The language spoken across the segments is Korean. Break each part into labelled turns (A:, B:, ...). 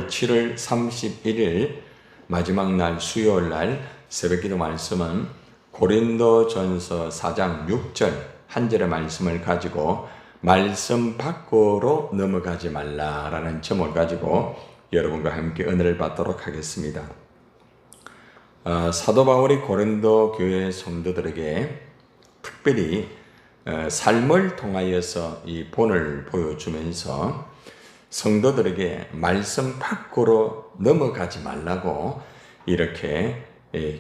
A: 4월 7일 31일 마지막 날 수요일 날 새벽기도 말씀은 고린도전서 4장 6절 한 절의 말씀을 가지고 말씀 밖으로 넘어가지 말라라는 제목을 가지고 여러분과 함께 은혜를 받도록 하겠습니다. 사도 바울이 고린도 교회 성도들에게 특별히 삶을 통하여서 이 본을 보여주면서 성도들에게 말씀 밖으로 넘어가지 말라고 이렇게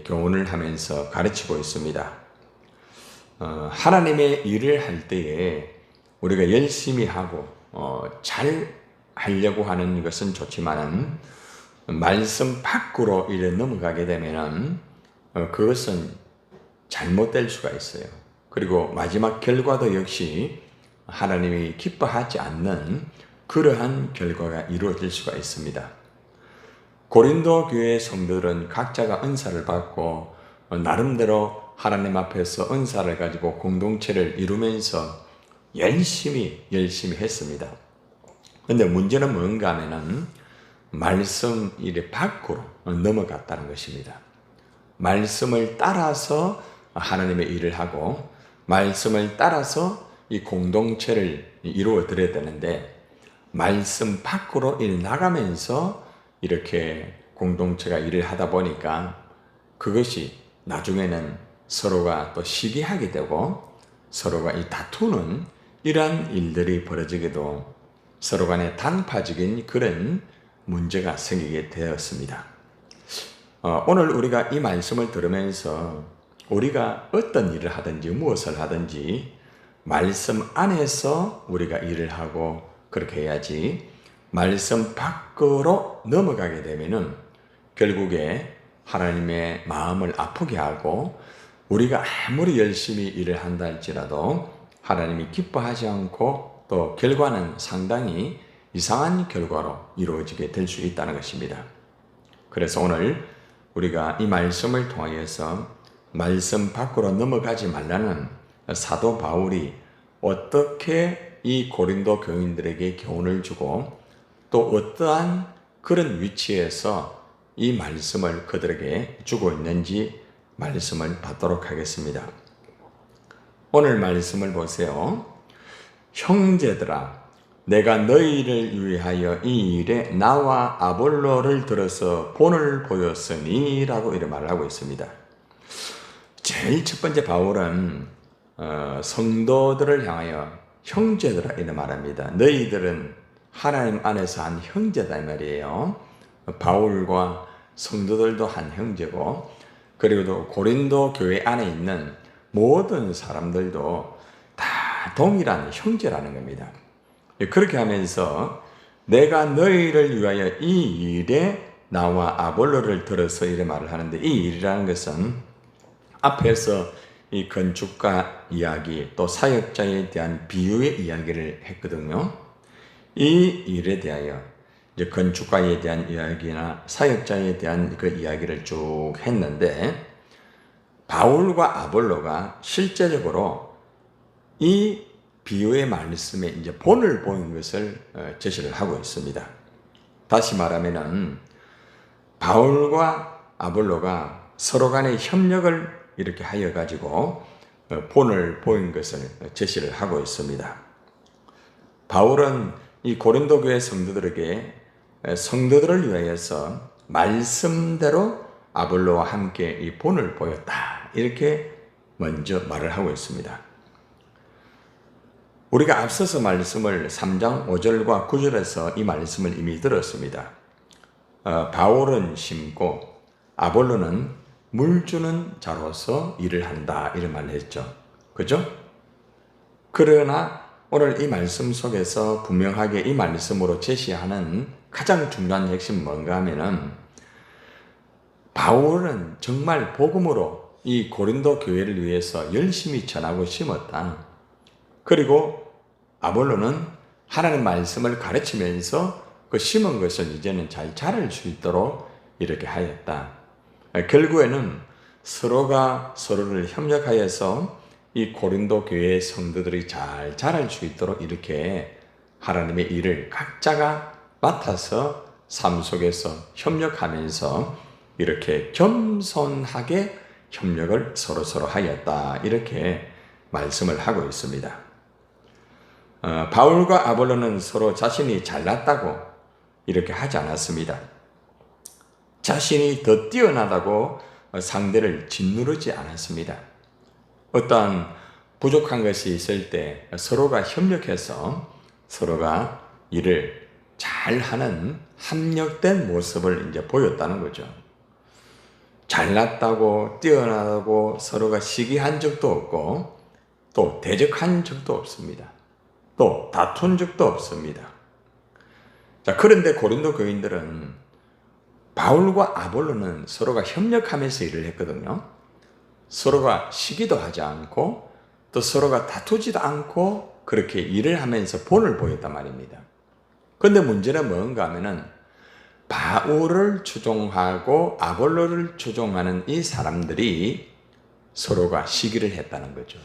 A: 교훈을 하면서 가르치고 있습니다. 하나님의 일을 할 때에 우리가 열심히 하고 잘 하려고 하는 것은 좋지만 말씀 밖으로 이래 넘어가게 되면 그것은 잘못될 수가 있어요. 그리고 마지막 결과도 역시 하나님이 기뻐하지 않는 그러한 결과가 이루어질 수가 있습니다. 고린도 교회 성도들은 각자가 은사를 받고 나름대로 하나님 앞에서 은사를 가지고 공동체를 이루면서 열심히 했습니다. 그런데 문제는 뭔가 하면은 말씀 일에 밖으로 넘어갔다는 것입니다. 말씀을 따라서 하나님의 일을 하고 말씀을 따라서 이 공동체를 이루어 드려야 되는데 말씀 밖으로 일 나가면서 이렇게 공동체가 일을 하다 보니까 그것이 나중에는 서로가 또 시기하게 되고 서로가 이 다투는 이러한 일들이 벌어지게도 서로 간에 단파적인 그런 문제가 생기게 되었습니다. 오늘 우리가 이 말씀을 들으면서 우리가 어떤 일을 하든지 무엇을 하든지 말씀 안에서 우리가 일을 하고 그렇게 해야지 말씀 밖으로 넘어가게 되면은 결국에 하나님의 마음을 아프게 하고 우리가 아무리 열심히 일을 한다 할지라도 하나님이 기뻐하지 않고 또 결과는 상당히 이상한 결과로 이루어지게 될 수 있다는 것입니다. 그래서 오늘 우리가 이 말씀을 통하여서 말씀 밖으로 넘어가지 말라는 사도 바울이 어떻게 이 고린도 교인들에게 교훈을 주고 또 어떠한 그런 위치에서 이 말씀을 그들에게 주고 있는지 말씀을 받도록 하겠습니다. 오늘 말씀을 보세요. 형제들아, 내가 너희를 위하여 이 일에 나와 아볼로를 들어서 본을 보였으니 라고 이렇게 말하고 있습니다. 제일 첫 번째 바울은 성도들을 향하여 형제들아 이렇게 말합니다. 너희들은 하나님 안에서 한 형제다 이 말이에요. 바울과 성도들도 한 형제고 그리고 또 고린도 교회 안에 있는 모든 사람들도 다 동일한 형제라는 겁니다. 그렇게 하면서 내가 너희를 위하여 이 일에 나와 아볼로를 들어서 이렇게 말을 하는데 이 일이라는 것은 앞에서 이 건축가 이야기 또 사역자에 대한 비유의 이야기를 했거든요. 이 일에 대하여 이제 건축가에 대한 이야기나 사역자에 대한 그 이야기를 쭉 했는데 바울과 아볼로가 실제적으로 이 비유의 말씀에 이제 본을 보인 것을 제시를 하고 있습니다. 다시 말하면은 바울과 아볼로가 서로 간의 협력을 이렇게 하여 가지고 본을 보인 것을 제시를 하고 있습니다. 바울은 이 고린도 교회 성도들에게 성도들을 위하여서 말씀대로 아볼로와 함께 이 본을 보였다. 이렇게 먼저 말을 하고 있습니다. 우리가 앞서서 말씀을 3장 5절과 9절에서 이 말씀을 이미 들었습니다. 바울은 심고 아볼로는 물 주는 자로서 일을 한다. 이런 말을 했죠. 그죠? 그러나 오늘 이 말씀 속에서 분명하게 이 말씀으로 제시하는 가장 중요한 핵심은 뭔가 하면은 바울은 정말 복음으로 이 고린도 교회를 위해서 열심히 전하고 심었다. 그리고 아볼로는 하나님 말씀을 가르치면서 그 심은 것을 이제는 잘 자랄 수 있도록 이렇게 하였다. 결국에는 서로가 서로를 협력하여서 이 고린도 교회의 성도들이 잘 자랄 수 있도록 이렇게 하나님의 일을 각자가 맡아서 삶 속에서 협력하면서 이렇게 겸손하게 협력을 서로 하였다. 이렇게 말씀을 하고 있습니다. 바울과 아볼로는 서로 자신이 잘났다고 이렇게 하지 않았습니다. 자신이 더 뛰어나다고 상대를 짓누르지 않았습니다. 어떠한 부족한 것이 있을 때 서로가 협력해서 서로가 일을 잘하는 합력된 모습을 이제 보였다는 거죠. 잘났다고 뛰어나다고 서로가 시기한 적도 없고 또 대적한 적도 없습니다. 또 다툰 적도 없습니다. 자, 그런데 고린도 교인들은 바울과 아볼로는 서로가 협력하면서 일을 했거든요. 서로가 시기도 하지 않고 또 서로가 다투지도 않고 그렇게 일을 하면서 본을 보였단 말입니다. 그런데 문제는 뭔가 하면은 바울을 추종하고 아볼로를 추종하는 이 사람들이 서로가 시기를 했다는 거죠.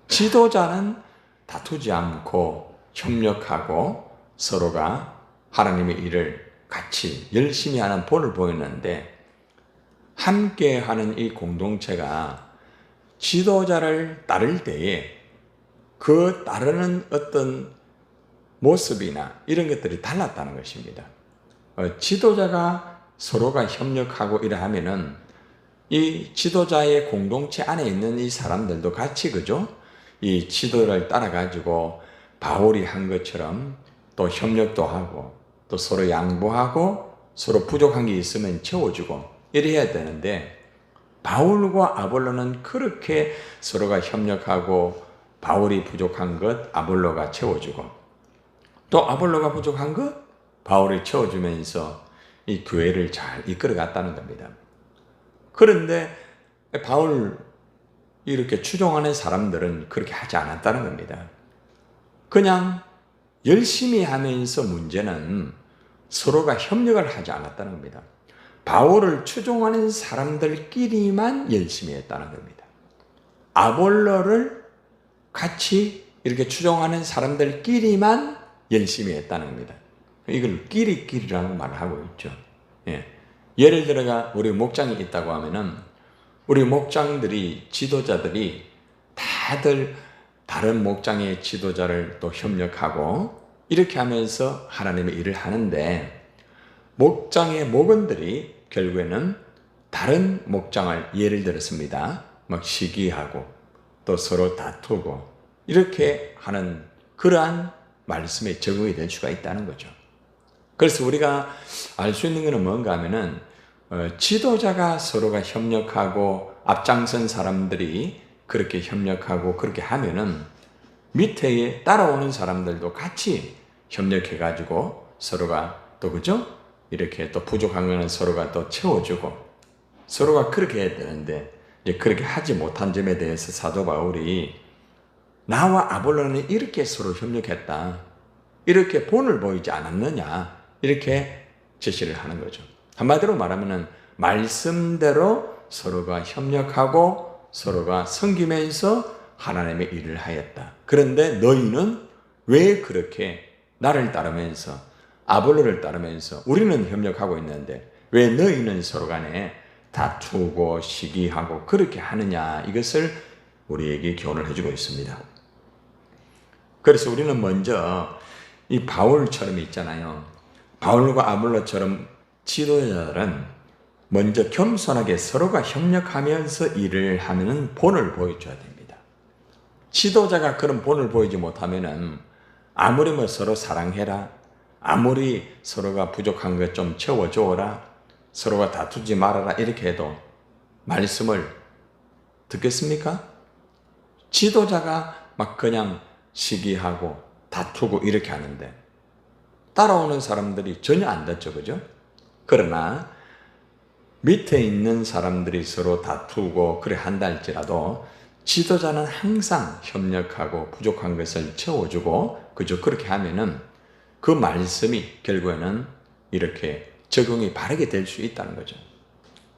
A: 지도자는 다투지 않고 협력하고 서로가 하나님의 일을 같이 열심히 하는 본을 보였는데 함께 하는 이 공동체가 지도자를 따를 때에 그 따르는 어떤 모습이나 이런 것들이 달랐다는 것입니다. 지도자가 서로가 협력하고 이러하면은 이 지도자의 공동체 안에 있는 이 사람들도 같이 그죠? 이 지도를 따라가지고 바울이 한 것처럼 또 협력도 하고 또 서로 양보하고 서로 부족한 게 있으면 채워주고 이래야 되는데 바울과 아볼로는 그렇게 서로가 협력하고 바울이 부족한 것 아볼로가 채워주고 또 아볼로가 부족한 것 바울이 채워주면서 이 교회를 잘 이끌어갔다는 겁니다. 그런데 바울 이렇게 추종하는 사람들은 그렇게 하지 않았다는 겁니다. 그냥 열심히 하면서 문제는 서로가 협력을 하지 않았다는 겁니다. 바울을 추종하는 사람들끼리만 열심히 했다는 겁니다. 아볼로를 같이 이렇게 추종하는 사람들끼리만 열심히 했다는 겁니다. 이걸 끼리끼리라는 말을 하고 있죠. 예를 들어가 우리 목장이 있다고 하면은 우리 목장들이 지도자들이 다들 다른 목장의 지도자를 또 협력하고 이렇게 하면서 하나님의 일을 하는데 목장의 목원들이 결국에는 다른 목장을 예를 들었습니다. 막 시기하고 또 서로 다투고 이렇게 하는 그러한 말씀에 적응이 될 수가 있다는 거죠. 그래서 우리가 알 수 있는 것은 뭔가 하면은 지도자가 서로가 협력하고 앞장선 사람들이 그렇게 협력하고 그렇게 하면은 밑에 따라오는 사람들도 같이 협력해 가지고 서로가 또 그죠? 이렇게 또 부족한 거는 서로가 또 채워주고 서로가 그렇게 해야 되는데 이제 그렇게 하지 못한 점에 대해서 사도 바울이 나와 아볼로는 이렇게 서로 협력했다. 이렇게 본을 보이지 않았느냐. 이렇게 제시를 하는 거죠. 한마디로 말하면은 말씀대로 서로가 협력하고 서로가 섬기면서 하나님의 일을 하였다. 그런데 너희는 왜 그렇게 나를 따르면서 아볼로를 따르면서 우리는 협력하고 있는데 왜 너희는 서로 간에 다투고 시기하고 그렇게 하느냐. 이것을 우리에게 교훈을 해주고 있습니다. 그래서 우리는 먼저 이 바울처럼 있잖아요. 바울과 아볼로처럼 지도자들은 먼저 겸손하게 서로가 협력하면서 일을 하는 본을 보여줘야 됩니다. 지도자가 그런 본을 보이지 못하면은 아무리 뭐 서로 사랑해라, 아무리 서로가 부족한 것 좀 채워줘라, 서로가 다투지 말아라 이렇게 해도 말씀을 듣겠습니까? 지도자가 막 그냥 시기하고 다투고 이렇게 하는데 따라오는 사람들이 전혀 안 듣죠, 그죠? 그러나 밑에 있는 사람들이 서로 다투고 그래 한다 할지라도 지도자는 항상 협력하고 부족한 것을 채워주고 그저 그렇게 하면은 그 말씀이 결국에는 이렇게 적용이 바르게 될 수 있다는 거죠.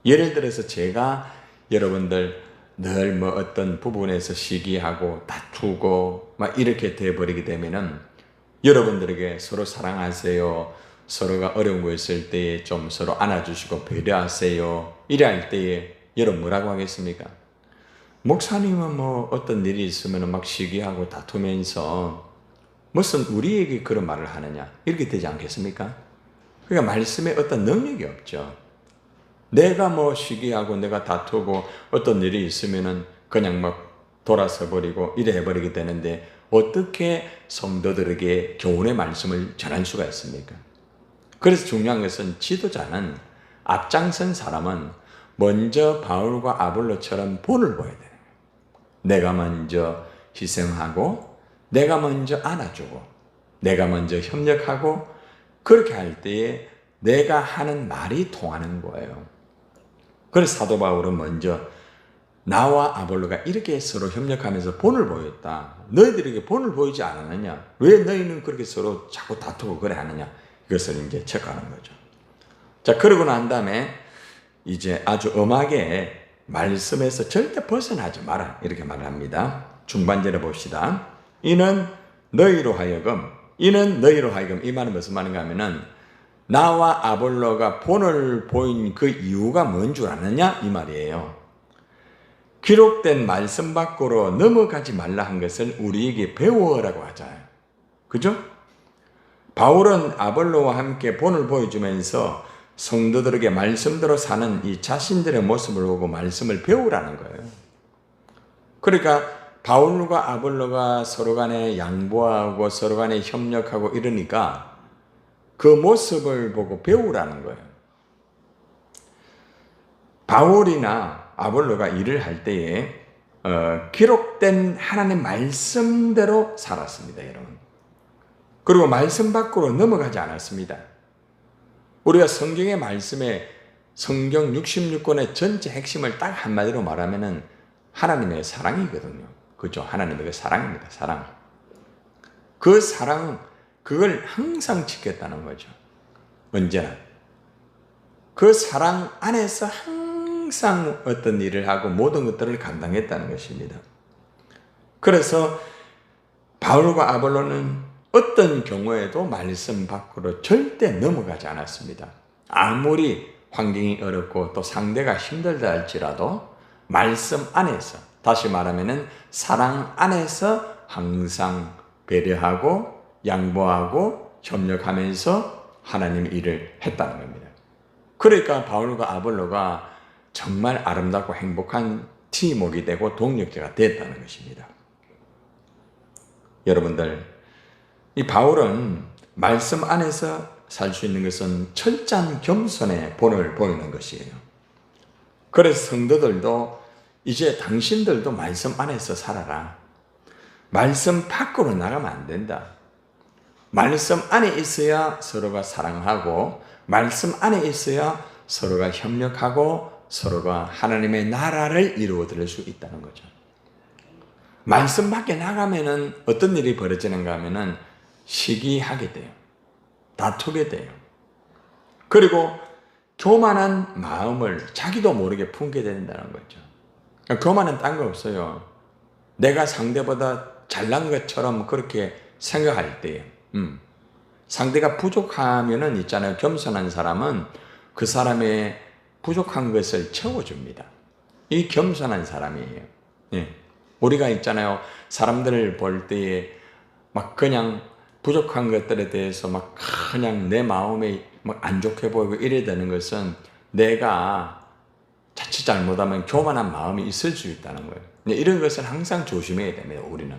A: 예를 들어서 제가 여러분들 늘 뭐 어떤 부분에서 시기하고 다투고 막 이렇게 돼버리게 되면은 여러분들에게 서로 사랑하세요, 서로가 어려운 거 있을 때에 좀 서로 안아주시고 배려하세요. 이래 할 때에 여러분 뭐라고 하겠습니까? 목사님은 뭐 어떤 일이 있으면 막 시기하고 다투면서 무슨 우리에게 그런 말을 하느냐 이렇게 되지 않겠습니까? 그러니까 말씀에 어떤 능력이 없죠. 내가 뭐 시기하고 내가 다투고 어떤 일이 있으면은 그냥 막 돌아서 버리고 이래 해버리게 되는데 어떻게 성도들에게 교훈의 말씀을 전할 수가 있습니까? 그래서 중요한 것은 지도자는 앞장선 사람은 먼저 바울과 아볼로처럼 본을 보여야 돼요. 내가 먼저 희생하고 내가 먼저 안아주고 내가 먼저 협력하고 그렇게 할 때에 내가 하는 말이 통하는 거예요. 그래서 사도 바울은 먼저 나와 아볼로가 이렇게 서로 협력하면서 본을 보였다. 너희들에게 본을 보이지 않았느냐? 왜 너희는 그렇게 서로 자꾸 다투고 그래 하느냐? 이것을 이제 체크하는 거죠. 자, 그러고 난 다음에 이제 아주 엄하게 말씀에서 절대 벗어나지 마라. 이렇게 말합니다. 중반절에 봅시다. 이는 너희로 하여금 이 말은 무슨 말인가 하면은 나와 아볼로가 본을 보인 그 이유가 뭔 줄 아느냐? 이 말이에요. 기록된 말씀 밖으로 넘어가지 말라 한 것을 우리에게 배워라고 하잖아요. 그죠? 바울은 아볼로와 함께 본을 보여주면서 성도들에게 말씀대로 사는 이 자신들의 모습을 보고 말씀을 배우라는 거예요. 그러니까 바울과 아볼로가 서로 간에 양보하고 서로 간에 협력하고 이러니까 그 모습을 보고 배우라는 거예요. 바울이나 아볼로가 일을 할 때에 기록된 하나님의 말씀대로 살았습니다, 여러분. 그리고 말씀 밖으로 넘어가지 않았습니다. 우리가 성경의 말씀에 성경 66권의 전체 핵심을 딱 한마디로 말하면은 하나님의 사랑이거든요. 그죠? 하나님의 그 사랑입니다. 사랑. 그 사랑, 그걸 항상 지켰다는 거죠. 언제나. 그 사랑 안에서 항상 어떤 일을 하고 모든 것들을 감당했다는 것입니다. 그래서 바울과 아볼로는 어떤 경우에도 말씀 밖으로 절대 넘어가지 않았습니다. 아무리 환경이 어렵고 또 상대가 힘들다 할지라도 말씀 안에서, 다시 말하면은 사랑 안에서 항상 배려하고 양보하고 협력하면서 하나님의 일을 했다는 겁니다. 그러니까 바울과 아볼로가 정말 아름답고 행복한 팀워크가 되고 동력자가 됐다는 것입니다. 여러분들, 이 바울은 말씀 안에서 살 수 있는 것은 철저한 겸손의 본을 보이는 것이에요. 그래서 성도들도 이제 당신들도 말씀 안에서 살아라. 말씀 밖으로 나가면 안 된다. 말씀 안에 있어야 서로가 사랑하고 말씀 안에 있어야 서로가 협력하고 서로가 하나님의 나라를 이루어드릴 수 있다는 거죠. 말씀 밖에 나가면은 어떤 일이 벌어지는가 하면은 시기하게 돼요. 다투게 돼요. 그리고 교만한 마음을 자기도 모르게 품게 된다는 거죠. 교만은 딴 거 없어요. 내가 상대보다 잘난 것처럼 그렇게 생각할 때에 상대가 부족하면은 있잖아요. 겸손한 사람은 그 사람의 부족한 것을 채워줍니다. 이 겸손한 사람이에요. 예. 우리가 있잖아요. 사람들을 볼 때에 막 그냥 부족한 것들에 대해서 막 그냥 내 마음이 막 안 좋게 보이고 이래 되는 것은 내가 자칫 잘못하면 교만한 마음이 있을 수 있다는 거예요. 이런 것을 항상 조심해야 됩니다, 우리는.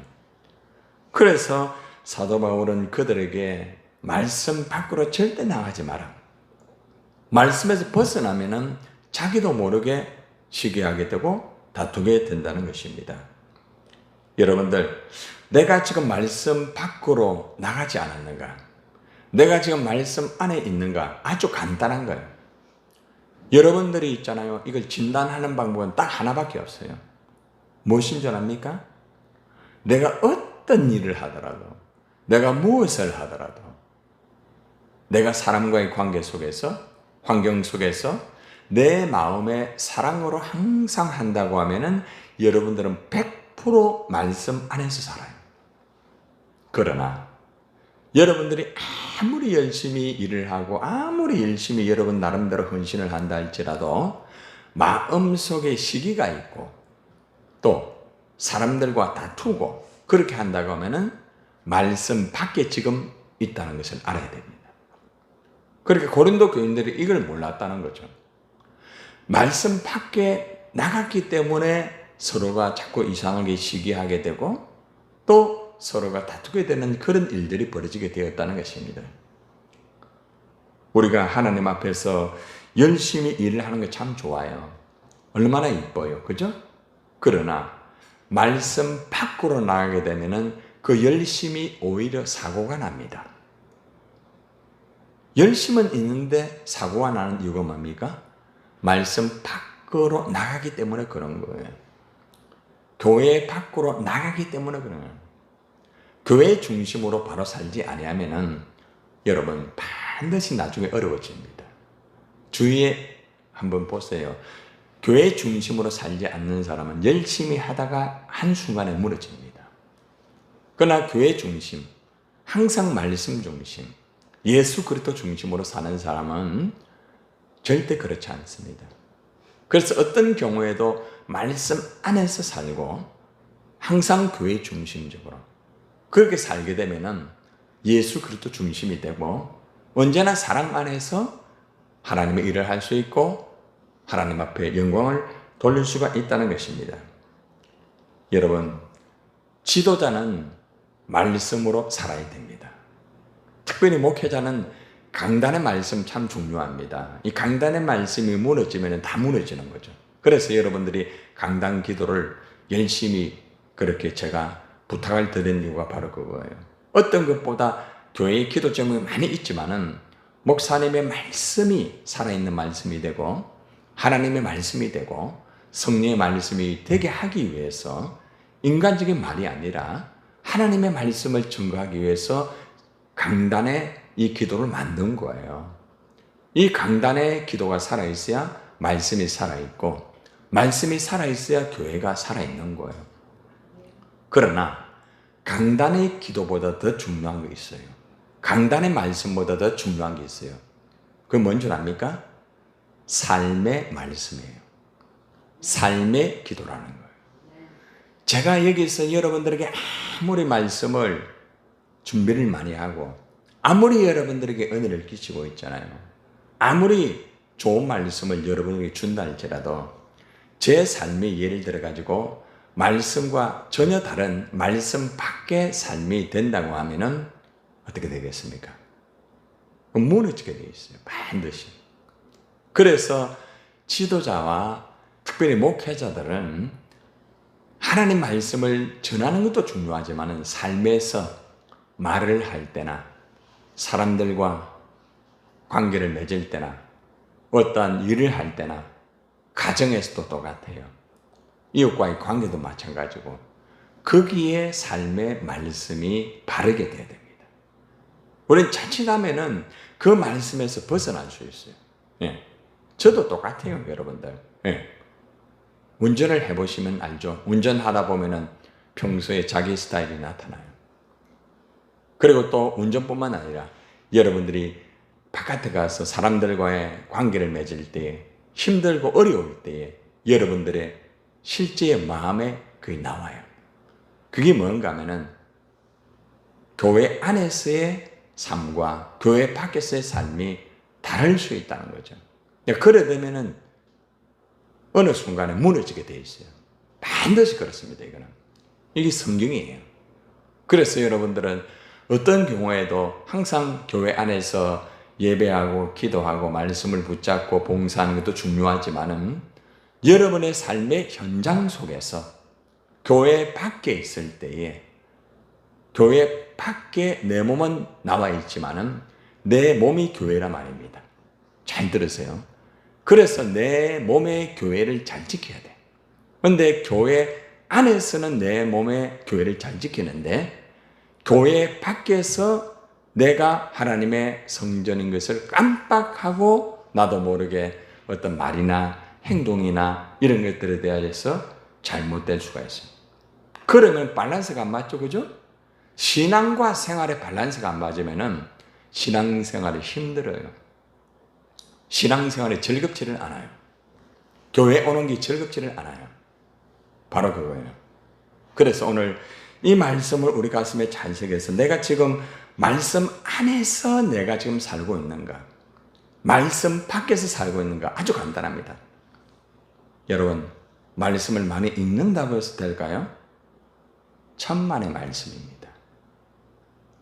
A: 그래서 사도 바울은 그들에게 말씀 밖으로 절대 나가지 마라. 말씀에서 벗어나면은 자기도 모르게 시기하게 되고 다투게 된다는 것입니다. 여러분들, 내가 지금 말씀 밖으로 나가지 않았는가? 내가 지금 말씀 안에 있는가? 아주 간단한 거예요. 여러분들이 있잖아요. 이걸 진단하는 방법은 딱 하나밖에 없어요. 무엇인 줄 압니까? 내가 어떤 일을 하더라도, 내가 무엇을 하더라도, 내가 사람과의 관계 속에서, 환경 속에서 내 마음의 사랑으로 항상 한다고 하면은 여러분들은 100% 말씀 안에서 살아요. 그러나 여러분들이 아무리 열심히 일을 하고 아무리 열심히 여러분 나름대로 헌신을 한다 할지라도 마음속에 시기가 있고 또 사람들과 다투고 그렇게 한다고 하면은 말씀 밖에 지금 있다는 것을 알아야 됩니다. 그렇게 고린도 교인들이 이걸 몰랐다는 거죠. 말씀 밖에 나갔기 때문에 서로가 자꾸 이상하게 시기하게 되고 또 서로가 다투게 되는 그런 일들이 벌어지게 되었다는 것입니다. 우리가 하나님 앞에서 열심히 일을 하는 게 참 좋아요. 얼마나 이뻐요. 그죠? 그러나 말씀 밖으로 나가게 되면은 그 열심이 오히려 사고가 납니다. 열심은 있는데 사고가 나는 이유가 뭡니까? 말씀 밖으로 나가기 때문에 그런 거예요. 교회 밖으로 나가기 때문에 그런 거예요. 교회 중심으로 바로 살지 아니하면은 여러분 반드시 나중에 어려워집니다. 주위에 한번 보세요. 교회 중심으로 살지 않는 사람은 열심히 하다가 한순간에 무너집니다. 그러나 교회 중심, 항상 말씀 중심, 예수 그리스도 중심으로 사는 사람은 절대 그렇지 않습니다. 그래서 어떤 경우에도 말씀 안에서 살고 항상 교회 중심적으로 그렇게 살게 되면은 예수 그리스도 중심이 되고 언제나 사랑 안에서 하나님의 일을 할 수 있고 하나님 앞에 영광을 돌릴 수가 있다는 것입니다. 여러분, 지도자는 말씀으로 살아야 됩니다. 특별히 목회자는 강단의 말씀 참 중요합니다. 이 강단의 말씀이 무너지면 다 무너지는 거죠. 그래서 여러분들이 강단 기도를 열심히 그렇게 제가 부탁을 드린 이유가 바로 그거예요. 어떤 것보다 교회의 기도 제목이 많이 있지만은 목사님의 말씀이 살아있는 말씀이 되고 하나님의 말씀이 되고 성령의 말씀이 되게 하기 위해서 인간적인 말이 아니라 하나님의 말씀을 증거하기 위해서 강단의 이 기도를 만든 거예요. 이 강단의 기도가 살아있어야 말씀이 살아있고 말씀이 살아있어야 교회가 살아있는 거예요. 그러나 강단의 기도보다 더 중요한 게 있어요. 강단의 말씀보다 더 중요한 게 있어요. 그게 뭔 줄 압니까? 삶의 말씀이에요. 삶의 기도라는 거예요. 제가 여기서 여러분들에게 아무리 말씀을 준비를 많이 하고 아무리 여러분들에게 은혜를 끼치고 있잖아요. 아무리 좋은 말씀을 여러분에게 준다 할지라도 제 삶의 예를 들어가지고 말씀과 전혀 다른 말씀 밖의 삶이 된다고 하면은 어떻게 되겠습니까? 무너지게 되어 있어요. 반드시. 그래서 지도자와 특별히 목회자들은 하나님 말씀을 전하는 것도 중요하지만 삶에서 말을 할 때나 사람들과 관계를 맺을 때나 어떠한 일을 할 때나 가정에서도 똑같아요. 이웃과의 관계도 마찬가지고 거기에 삶의 말씀이 바르게 돼야 됩니다. 우리는 자칫하면은 그 말씀에서 벗어날 수 있어요. 예. 저도 똑같아요, 여러분들. 예. 운전을 해보시면 알죠. 운전하다 보면은 평소에 자기 스타일이 나타나요. 그리고 또 운전뿐만 아니라 여러분들이 바깥에 가서 사람들과의 관계를 맺을 때에 힘들고 어려울 때에 여러분들의 실제의 마음에 그게 나와요. 그게 뭔가 하면은 교회 안에서의 삶과 교회 밖에서의 삶이 다를 수 있다는 거죠. 그래 되면은 어느 순간에 무너지게 돼 있어요. 반드시 그렇습니다. 이거는. 이게 성경이에요. 그래서 여러분들은 어떤 경우에도 항상 교회 안에서 예배하고 기도하고 말씀을 붙잡고 봉사하는 것도 중요하지만은 여러분의 삶의 현장 속에서 교회 밖에 있을 때에 교회 밖에 내 몸은 나와 있지만은 내 몸이 교회란 말입니다. 잘 들으세요. 그래서 내 몸의 교회를 잘 지켜야 돼. 그런데 교회 안에서는 내 몸의 교회를 잘 지키는데 교회 밖에서 내가 하나님의 성전인 것을 깜빡하고 나도 모르게 어떤 말이나 행동이나 이런 것들에 대해서 잘못될 수가 있어요. 그러면 밸런스가 안 맞죠, 그죠? 신앙과 생활의 밸런스가 안 맞으면은 신앙생활이 힘들어요. 신앙생활이 즐겁지를 않아요. 교회 오는 게 즐겁지를 않아요. 바로 그거예요. 그래서 오늘 이 말씀을 우리 가슴에 잘 새겨서 내가 지금 말씀 안에서 내가 지금 살고 있는가, 말씀 밖에서 살고 있는가, 아주 간단합니다. 여러분, 말씀을 많이 읽는다고 해서 될까요? 천만의 말씀입니다.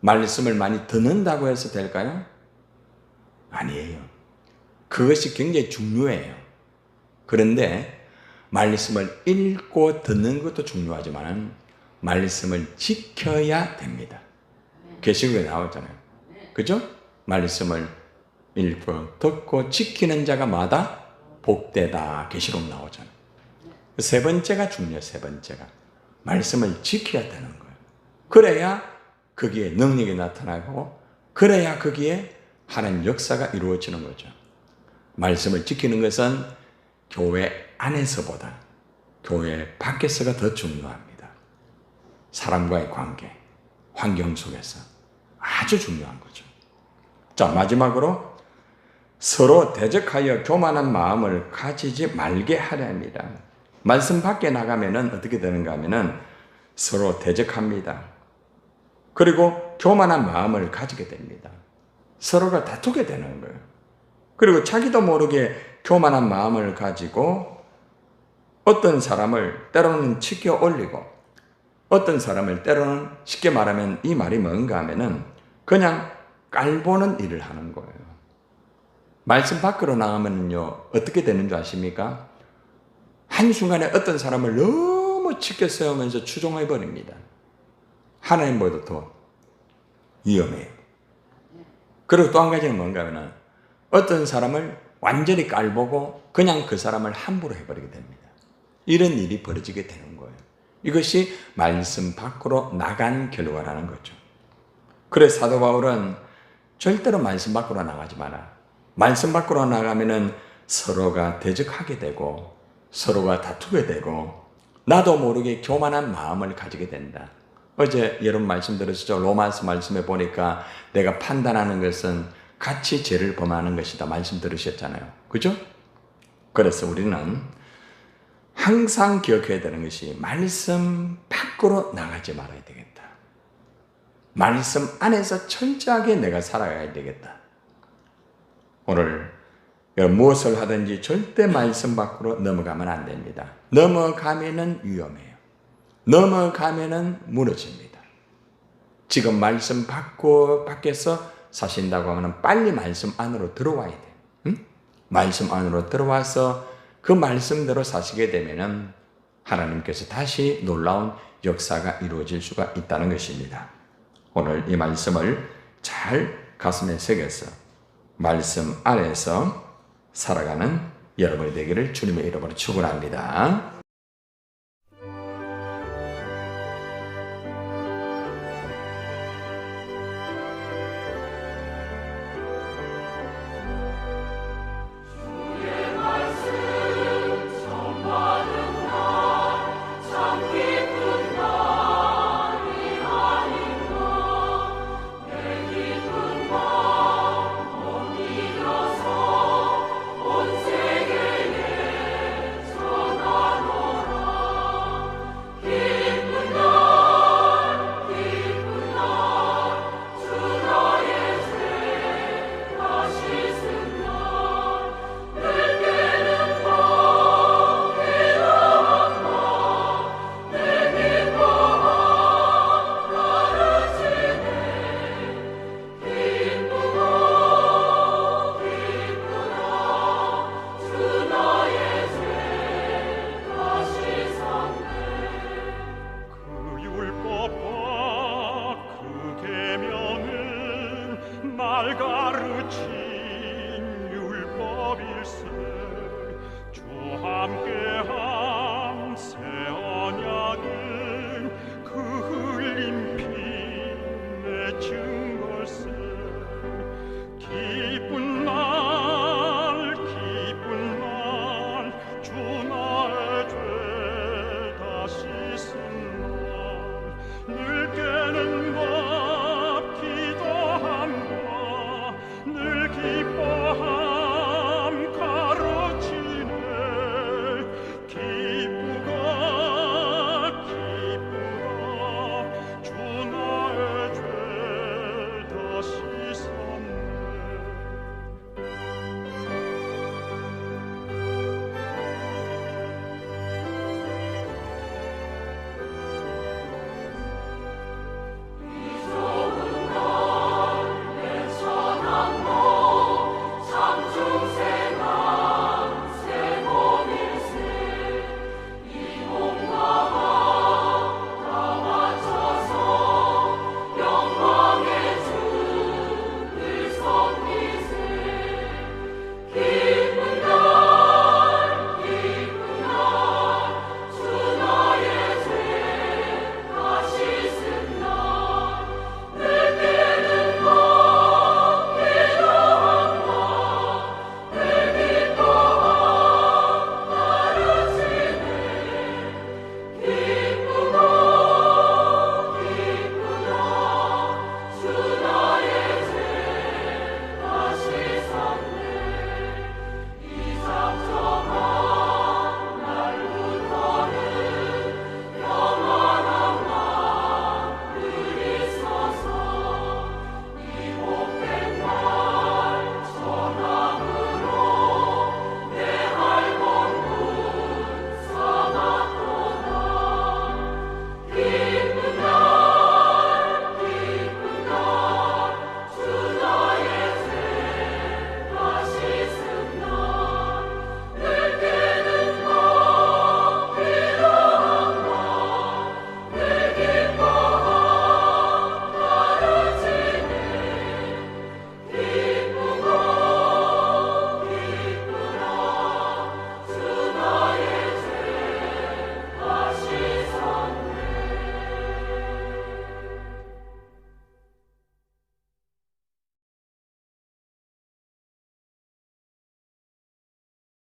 A: 말씀을 많이 듣는다고 해서 될까요? 아니에요. 그것이 굉장히 중요해요. 그런데 말씀을 읽고 듣는 것도 중요하지만 말씀을 지켜야 됩니다. 계시록에 나오잖아요. 그죠? 말씀을 읽고 듣고 지키는 자가 마다 복되다. 계시록 나오잖아요. 세 번째가 중요해요. 세 번째가. 말씀을 지켜야 되는 거예요. 그래야 거기에 능력이 나타나고 그래야 거기에 하나님 역사가 이루어지는 거죠. 말씀을 지키는 것은 교회 안에서보다 교회 밖에서가 더 중요합니다. 사람과의 관계, 환경 속에서 아주 중요한 거죠. 자, 마지막으로 서로 대적하여 교만한 마음을 가지지 말게 하려 합니다. 말씀 밖에 나가면은 어떻게 되는가 하면은 서로 대적합니다. 그리고 교만한 마음을 가지게 됩니다. 서로가 다투게 되는 거예요. 그리고 자기도 모르게 교만한 마음을 가지고 어떤 사람을 때로는 치켜 올리고 어떤 사람을 때로는 쉽게 말하면 이 말이 뭔가 하면은 그냥 깔보는 일을 하는 거예요. 말씀 밖으로 나가면요 어떻게 되는 줄 아십니까? 한순간에 어떤 사람을 너무 치켜 세우면서 추종해 버립니다. 하나님보다 더 위험해요. 그리고 또 한 가지는 뭔가 하면은 어떤 사람을 완전히 깔보고 그냥 그 사람을 함부로 해버리게 됩니다. 이런 일이 벌어지게 되는 거예요. 이것이 말씀 밖으로 나간 결과라는 거죠. 그래서 사도 바울은 절대로 말씀 밖으로 나가지 마라. 말씀 밖으로 나가면은 서로가 대적하게 되고 서로가 다투게 되고 나도 모르게 교만한 마음을 가지게 된다. 어제 여러분 말씀 들으시죠? 로마서 말씀에 보니까 내가 판단하는 것은 같이 죄를 범하는 것이다. 말씀 들으셨잖아요. 그죠? 그래서 우리는 항상 기억해야 되는 것이 말씀 밖으로 나가지 말아야 되겠다. 말씀 안에서 철저하게 내가 살아가야 되겠다. 오늘 무엇을 하든지 절대 말씀 밖으로 넘어가면 안 됩니다. 넘어가면은 위험해요. 넘어가면은 무너집니다. 지금 말씀 밖에서 사신다고 하면 빨리 말씀 안으로 들어와야 돼요. 응? 말씀 안으로 들어와서 그 말씀대로 사시게 되면은 하나님께서 다시 놀라운 역사가 이루어질 수가 있다는 것입니다. 오늘 이 말씀을 잘 가슴에 새겨서 말씀 안에서 살아가는 여러분이 되기를 주님의 이름으로 축원합니다.
B: 날 가르친 율법일세